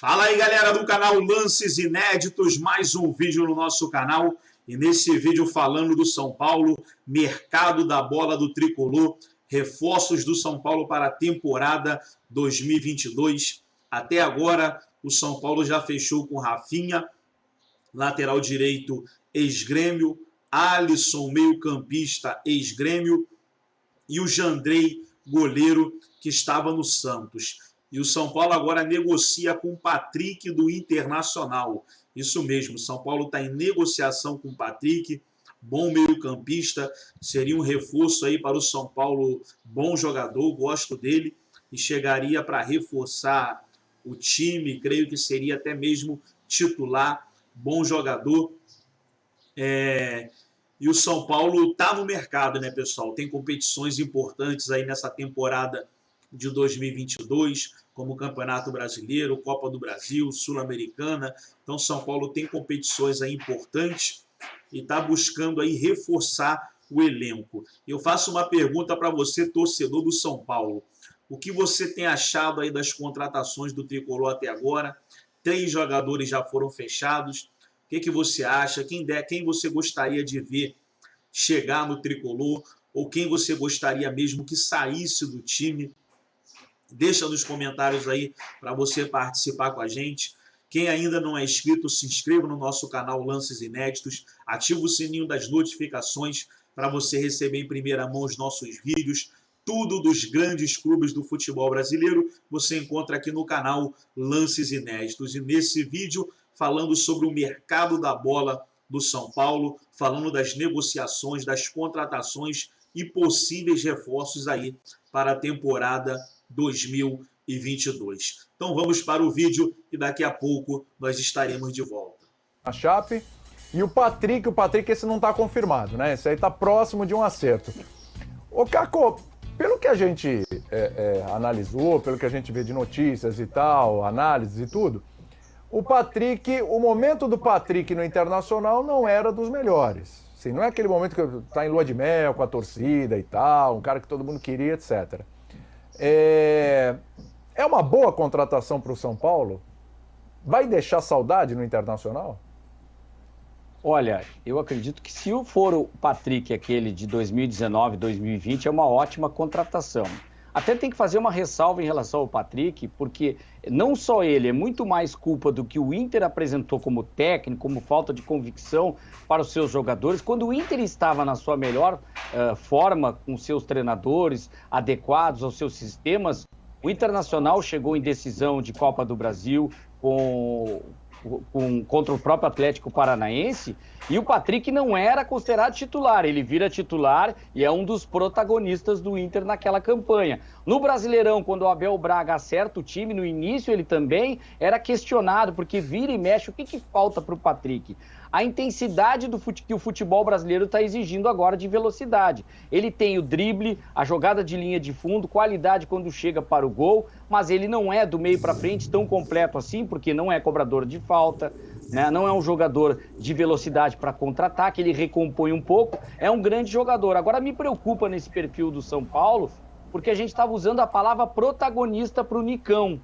Fala aí, galera do canal Lances Inéditos, mais um vídeo no nosso canal. E nesse vídeo falando do São Paulo, mercado da bola do tricolor, reforços do São Paulo para a temporada 2022. Até agora, o São Paulo já fechou com Rafinha, lateral direito, ex-Grêmio, Alisson, meio-campista, ex-Grêmio, e o Jandrei, goleiro, que estava no Santos. E o São Paulo agora negocia com o Patrick do Internacional. Isso mesmo, o São Paulo está em negociação com o Patrick, bom meio-campista, seria um reforço aí para o São Paulo, bom jogador, gosto dele, e chegaria para reforçar o time, creio que seria até mesmo titular, bom jogador. E o São Paulo está no mercado, né, pessoal? Tem competições importantes aí nessa temporada de 2022, como o Campeonato Brasileiro, Copa do Brasil, Sul-Americana. Então, São Paulo tem competições aí importantes e está buscando aí reforçar o elenco. Eu faço uma pergunta para você, torcedor do São Paulo. O que você tem achado aí das contratações do Tricolor até agora? 3 jogadores já foram fechados. O que você acha? Quem você gostaria de ver chegar no Tricolor? Ou quem você gostaria mesmo que saísse do time? Deixa nos comentários aí para você participar com a gente. Quem ainda não é inscrito, se inscreva no nosso canal Lances Inéditos. Ativa o sininho das notificações para você receber em primeira mão os nossos vídeos. Tudo dos grandes clubes do futebol brasileiro você encontra aqui no canal Lances Inéditos. E nesse vídeo, falando sobre o mercado da bola do São Paulo, falando das negociações, das contratações e possíveis reforços aí para a temporada 2022. Então vamos para o vídeo e daqui a pouco nós estaremos de volta. A Chape e o Patrick esse não está confirmado, né? Esse aí está próximo de um acerto. Ô Caco, pelo que a gente analisou, pelo que a gente vê de notícias e tal, análises e tudo, o momento do Patrick no Internacional não era dos melhores. Assim, não é aquele momento que está em lua de mel com a torcida e tal, um cara que todo mundo queria, etc. É uma boa contratação para o São Paulo? Vai deixar saudade no Internacional? Olha, eu acredito que se for o Patrick aquele de 2019, 2020, é uma ótima contratação. Até tem que fazer uma ressalva em relação ao Patrick, porque não só ele, é muito mais culpa do que o Inter apresentou como técnico, como falta de convicção para os seus jogadores. Quando o Inter estava na sua melhor forma, com seus treinadores adequados aos seus sistemas, o Internacional chegou em decisão de Copa do Brasil contra o próprio Atlético Paranaense, e o Patrick não era considerado titular, ele vira titular e é um dos protagonistas do Inter naquela campanha. No Brasileirão, quando o Abel Braga acerta o time, no início ele também era questionado, porque vira e mexe, o que falta para o Patrick? A intensidade que o futebol brasileiro está exigindo agora de velocidade. Ele tem o drible, a jogada de linha de fundo, qualidade quando chega para o gol, mas ele não é do meio para frente tão completo assim, porque não é cobrador de falta, né? Não é um jogador de velocidade para contra-ataque, ele recompõe um pouco, é um grande jogador. Agora me preocupa nesse perfil do São Paulo, porque a gente estava usando a palavra protagonista para o Nicão.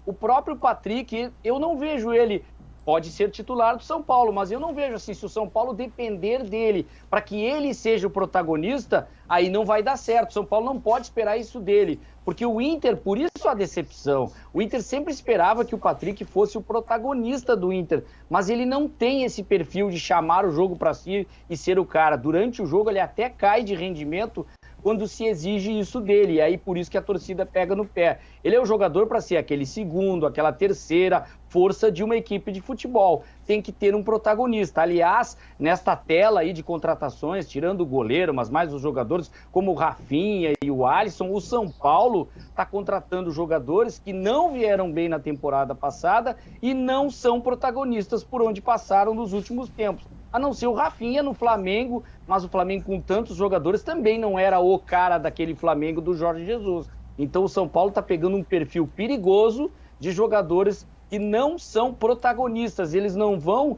O próprio Patrick, eu não vejo ele... Pode ser titular do São Paulo, mas eu não vejo assim, se o São Paulo depender dele para que ele seja o protagonista, aí não vai dar certo. O São Paulo não pode esperar isso dele, porque o Inter, por isso a decepção, o Inter sempre esperava que o Patrick fosse o protagonista do Inter, mas ele não tem esse perfil de chamar o jogo para si e ser o cara. Durante o jogo ele até cai de rendimento quando se exige isso dele, e aí por isso que a torcida pega no pé. Ele é o jogador para ser aquele segundo, aquela terceira força de uma equipe de futebol. Tem que ter um protagonista. Aliás, nesta tela aí de contratações, tirando o goleiro, mas mais os jogadores como o Rafinha e o Alisson, o São Paulo está contratando jogadores que não vieram bem na temporada passada e não são protagonistas por onde passaram nos últimos tempos. A não ser o Rafinha no Flamengo, mas o Flamengo com tantos jogadores também não era o cara daquele Flamengo do Jorge Jesus. Então o São Paulo está pegando um perfil perigoso de jogadores que não são protagonistas. Eles não vão,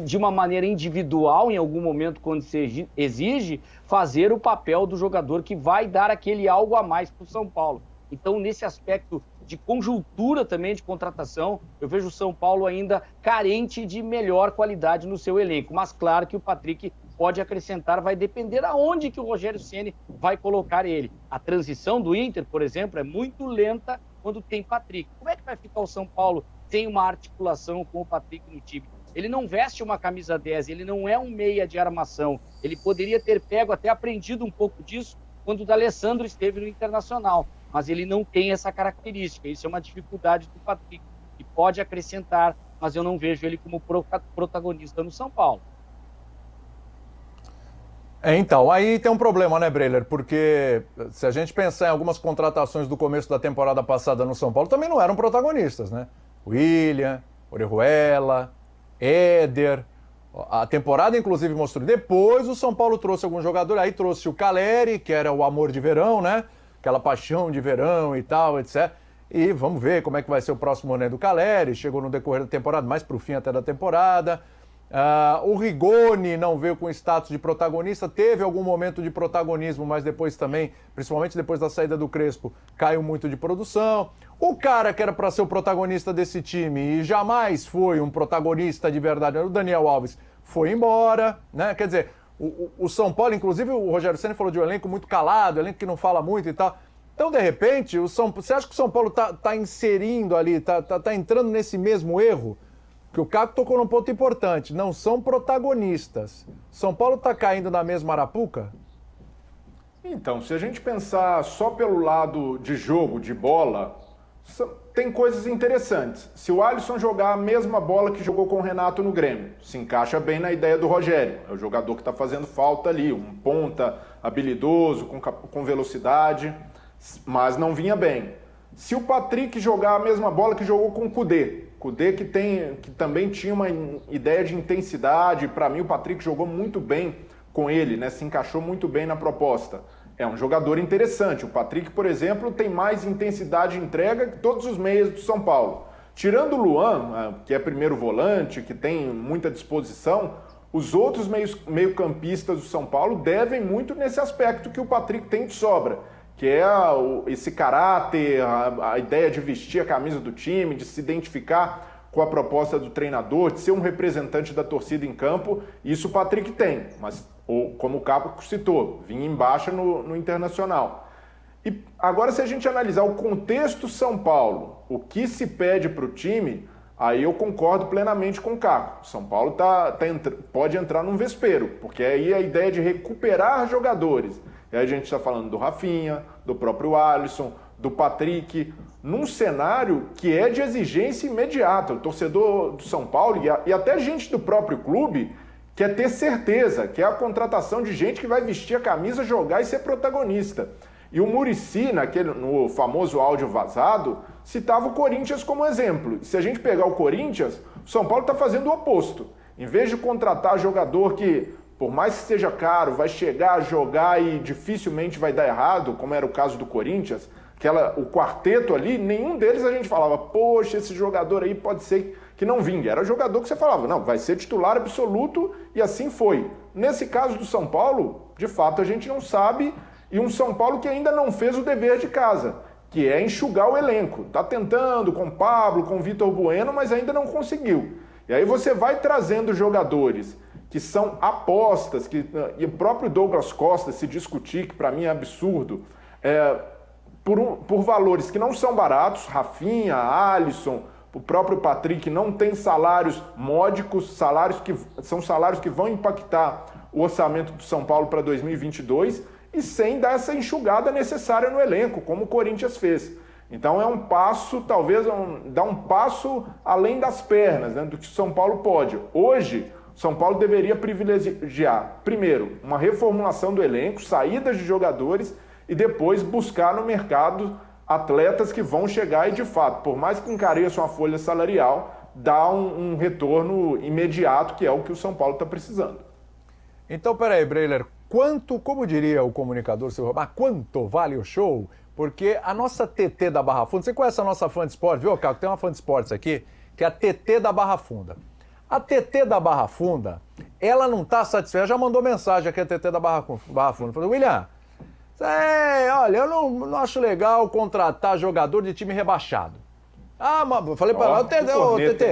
de uma maneira individual, em algum momento, quando se exige, fazer o papel do jogador que vai dar aquele algo a mais para o São Paulo. Então, nesse aspecto de conjuntura também de contratação. Eu vejo o São Paulo ainda carente de melhor qualidade no seu elenco. Mas claro que o Patrick pode acrescentar, vai depender aonde que o Rogério Ceni vai colocar ele. A transição do Inter, por exemplo, é muito lenta quando tem Patrick. Como é que vai ficar o São Paulo sem uma articulação com o Patrick no time? Ele não veste uma camisa 10, ele não é um meia de armação. Ele poderia ter pego, até aprendido um pouco disso, quando o D'Alessandro esteve no Internacional. Mas ele não tem essa característica. Isso é uma dificuldade do Patrick, que pode acrescentar, mas eu não vejo ele como protagonista no São Paulo. Então, aí tem um problema, né, Breiler? Porque se a gente pensar em algumas contratações do começo da temporada passada no São Paulo, também não eram protagonistas, né? William, Orejuela, Éder. A temporada, inclusive, mostrou. Depois o São Paulo trouxe alguns jogadores, aí trouxe o Caleri, que era o amor de verão, né? Aquela paixão de verão e tal, etc. E vamos ver como é que vai ser o próximo ano do Caleri. Chegou no decorrer da temporada, mais pro fim até da temporada. O Rigoni não veio com status de protagonista, teve algum momento de protagonismo, mas depois também, principalmente depois da saída do Crespo, caiu muito de produção. O cara que era para ser o protagonista desse time e jamais foi um protagonista de verdade, o Daniel Alves, foi embora, né? Quer dizer, o São Paulo, inclusive o Rogério Ceni falou de um elenco muito calado, elenco que não fala muito e tal. Então, de repente, você acha que o São Paulo tá inserindo ali, tá entrando nesse mesmo erro? Que o Caco tocou num ponto importante, não são protagonistas. São Paulo está caindo na mesma arapuca? Então, se a gente pensar só pelo lado de jogo, de bola, tem coisas interessantes. Se o Alisson jogar a mesma bola que jogou com o Renato no Grêmio, se encaixa bem na ideia do Rogério. É o jogador que está fazendo falta ali, um ponta habilidoso, com velocidade, mas não vinha bem. Se o Patrick jogar a mesma bola que jogou com o Kudê que também tinha uma ideia de intensidade, para mim o Patrick jogou muito bem com ele, né? Se encaixou muito bem na proposta. É um jogador interessante. O Patrick, por exemplo, tem mais intensidade de entrega que todos os meias do São Paulo. Tirando o Luan, que é primeiro volante, que tem muita disposição, os outros meio-campistas do São Paulo devem muito nesse aspecto que o Patrick tem de sobra, que é esse caráter, a ideia de vestir a camisa do time, de se identificar com a proposta do treinador, de ser um representante da torcida em campo. Isso o Patrick tem, mas como o Capo citou, vinha em baixa no Internacional. E agora, se a gente analisar o contexto São Paulo, o que se pede para o time, aí eu concordo plenamente com o Caco. São Paulo pode entrar num vespeiro, porque aí a ideia de recuperar jogadores. E aí a gente está falando do Rafinha, do próprio Alisson, do Patrick, num cenário que é de exigência imediata. O torcedor do São Paulo e até gente do próprio clube quer ter certeza, que é a contratação de gente que vai vestir a camisa, jogar e ser protagonista. E o Muricy, no famoso áudio vazado, citava o Corinthians como exemplo. Se a gente pegar o Corinthians, o São Paulo está fazendo o oposto. Em vez de contratar jogador que, por mais que seja caro, vai chegar a jogar e dificilmente vai dar errado, como era o caso do Corinthians, o quarteto ali, nenhum deles a gente falava, poxa, esse jogador aí pode ser que não vingue. Era jogador que você falava, não, vai ser titular absoluto, e assim foi. Nesse caso do São Paulo, de fato a gente não sabe, e um São Paulo que ainda não fez o dever de casa, que é enxugar o elenco. Está tentando com o Pablo, com o Vitor Bueno, mas ainda não conseguiu. E aí você vai trazendo jogadores que são apostas, e o próprio Douglas Costa se discutir, que para mim é absurdo, por valores que não são baratos, Rafinha, Alisson, o próprio Patrick não tem salários módicos, são salários que vão impactar o orçamento do São Paulo para 2022 e sem dar essa enxugada necessária no elenco, como o Corinthians fez. Então é um passo, talvez dar um passo além das pernas, né, do que o São Paulo pode. Hoje, o São Paulo deveria privilegiar, primeiro, uma reformulação do elenco, saídas de jogadores e depois buscar no mercado atletas que vão chegar e, de fato, por mais que encareçam a folha salarial, dar um retorno imediato, que é o que o São Paulo está precisando. Então, peraí, Breiler, como diria o comunicador, seu Roberto, quanto vale o show? Porque a nossa TT da Barra Funda, você conhece a nossa fã de esporte, viu, Caco? Tem uma fã de esportes aqui, que é a TT da Barra Funda. A TT da Barra Funda, ela não está satisfeita, já mandou mensagem aqui a TT da Barra Funda, falou, William, Olha, eu não acho legal contratar jogador de time rebaixado. Mas eu falei para TT,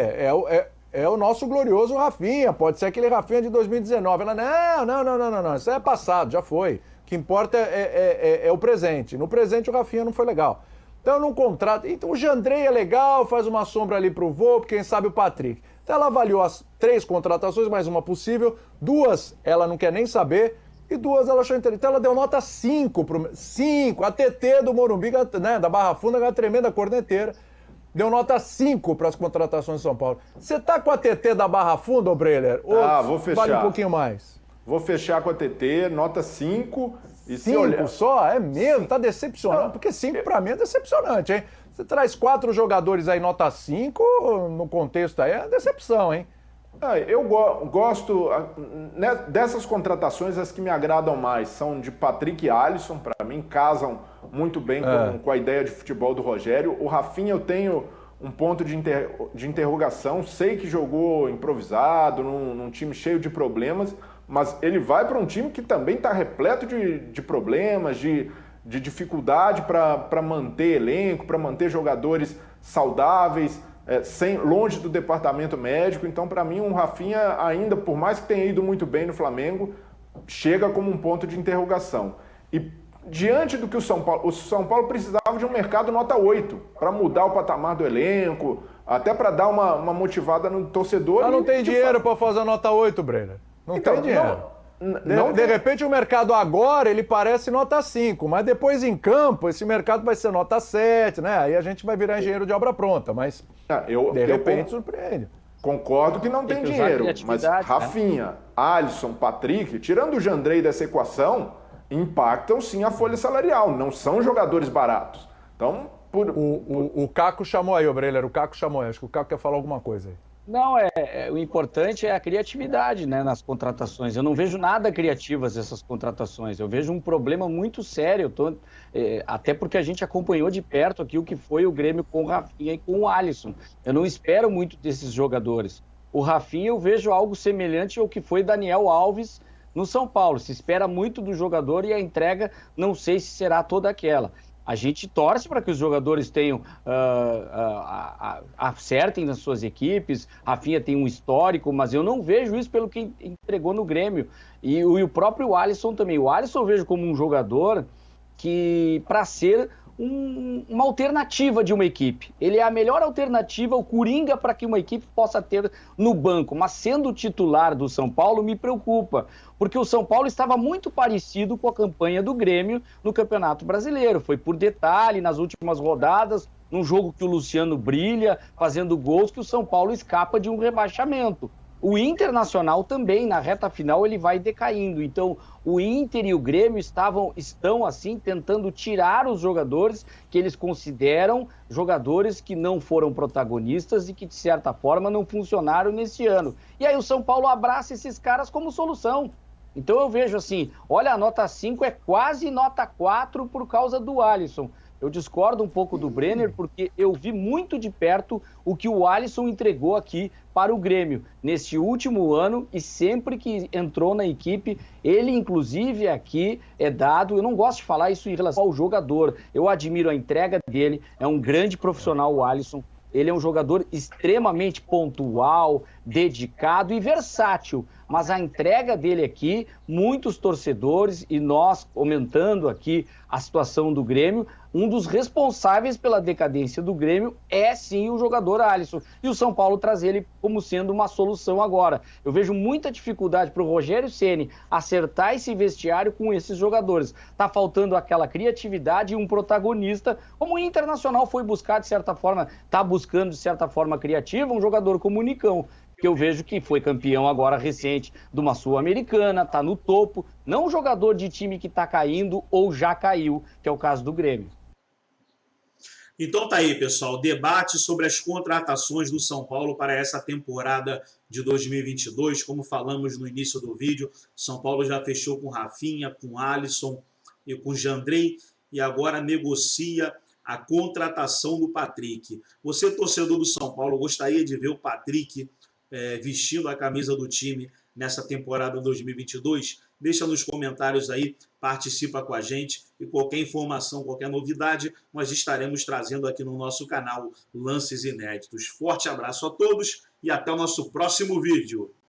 é o nosso glorioso Rafinha, pode ser aquele Rafinha de 2019. Ela, não, isso é passado, já foi. O que importa é o presente. No presente o Rafinha não foi legal. Então eu não contrato. Então o Jandrei é legal, faz uma sombra ali pro Volpe, quem sabe o Patrick. Então ela avaliou as 3 contratações, mais uma possível, 2 ela não quer nem saber, e 2 ela achou interessante. Então ela deu nota 5 pro 5. A TT do Morumbi, né, da Barra Funda, uma tremenda corneteira. Deu nota 5 para as contratações de São Paulo. Você tá com a TT da Barra Funda, ô Breler? Vou fechar. Vale um pouquinho mais? Vou fechar com a TT, nota 5. E 5 olhar... só? É mesmo? Tá decepcionante. Porque 5 para mim é decepcionante, hein? Você traz 4 jogadores aí, nota 5, no contexto aí, é decepção, hein? Eu gosto dessas contratações, as que me agradam mais são de Patrick e Alisson, para mim casam muito bem com a ideia de futebol do Rogério. O Rafinha eu tenho um ponto de interrogação, sei que jogou improvisado, num time cheio de problemas, mas ele vai para um time que também está repleto de problemas, de dificuldade para manter elenco, para manter jogadores saudáveis, longe do departamento médico. Então, para mim, um Rafinha, ainda por mais que tenha ido muito bem no Flamengo, chega como um ponto de interrogação. E diante do que o São Paulo precisava de um mercado nota 8 para mudar o patamar do elenco, até para dar uma motivada no torcedor. Mas não tem dinheiro para fazer a nota 8, Brenner. Não tem dinheiro. De repente o mercado agora ele parece nota 5, mas depois em campo esse mercado vai ser nota 7, né? Aí a gente vai virar engenheiro de obra pronta, mas de repente surpreende. Concordo que não tem dinheiro, mas Rafinha, Alisson, Patrick, tirando o Jandrei dessa equação, impactam sim a folha salarial, não são jogadores baratos. Então, o Caco chamou aí, o Breler, o Caco chamou aí, acho que o Caco quer falar alguma coisa aí. Não, o importante é a criatividade, né, nas contratações. Eu não vejo nada criativas essas contratações. Eu vejo um problema muito sério, até porque a gente acompanhou de perto aqui o que foi o Grêmio com o Rafinha e com o Alisson. Eu não espero muito desses jogadores. O Rafinha eu vejo algo semelhante ao que foi Daniel Alves no São Paulo. Se espera muito do jogador e a entrega não sei se será toda aquela. A gente torce para que os jogadores tenham acertem nas suas equipes. Rafinha tem um histórico, mas eu não vejo isso pelo que entregou no Grêmio. E o próprio Alisson também. O Alisson eu vejo como um jogador que, para ser uma alternativa de uma equipe. Ele é a melhor alternativa, o coringa para que uma equipe possa ter no banco. Mas sendo titular do São Paulo, me preocupa. Porque o São Paulo estava muito parecido com a campanha do Grêmio no Campeonato Brasileiro. Foi por detalhe, nas últimas rodadas, num jogo que o Luciano brilha, fazendo gols, que o São Paulo escapa de um rebaixamento. O Internacional também, na reta final, ele vai decaindo. Então, o Inter e o Grêmio estão assim, tentando tirar os jogadores que eles consideram jogadores que não foram protagonistas e que, de certa forma, não funcionaram nesse ano. E aí o São Paulo abraça esses caras como solução. Então eu vejo assim, olha, a nota 5 é quase nota 4 por causa do Alisson. Eu discordo um pouco do Brenner, porque eu vi muito de perto o que o Alisson entregou aqui para o Grêmio neste último ano, e sempre que entrou na equipe, ele inclusive aqui é dado, eu não gosto de falar isso em relação ao jogador, eu admiro a entrega dele, é um grande profissional o Alisson, ele é um jogador extremamente pontual, dedicado e versátil, mas a entrega dele aqui, muitos torcedores e nós comentando aqui a situação do Grêmio, um dos responsáveis pela decadência do Grêmio é sim o jogador Alisson, e o São Paulo traz ele como sendo uma solução agora. Eu vejo muita dificuldade para o Rogério Ceni acertar esse vestiário com esses jogadores. Tá faltando aquela criatividade e um protagonista, como o Internacional foi buscar de certa forma, tá buscando de certa forma criativa, um jogador como o Nicão, que eu vejo que foi campeão agora recente de uma Sul-Americana, tá no topo, não um jogador de time que tá caindo ou já caiu, que é o caso do Grêmio. Então tá aí, pessoal, debate sobre as contratações do São Paulo para essa temporada de 2022. Como falamos no início do vídeo, São Paulo já fechou com Rafinha, com Alisson e com Jandrei e agora negocia a contratação do Patrick. Você, torcedor do São Paulo, gostaria de ver o Patrick vestindo a camisa do time nessa temporada 2022? Deixa nos comentários aí, participa com a gente e qualquer informação, qualquer novidade, nós estaremos trazendo aqui no nosso canal Lances Inéditos. Forte abraço a todos e até o nosso próximo vídeo.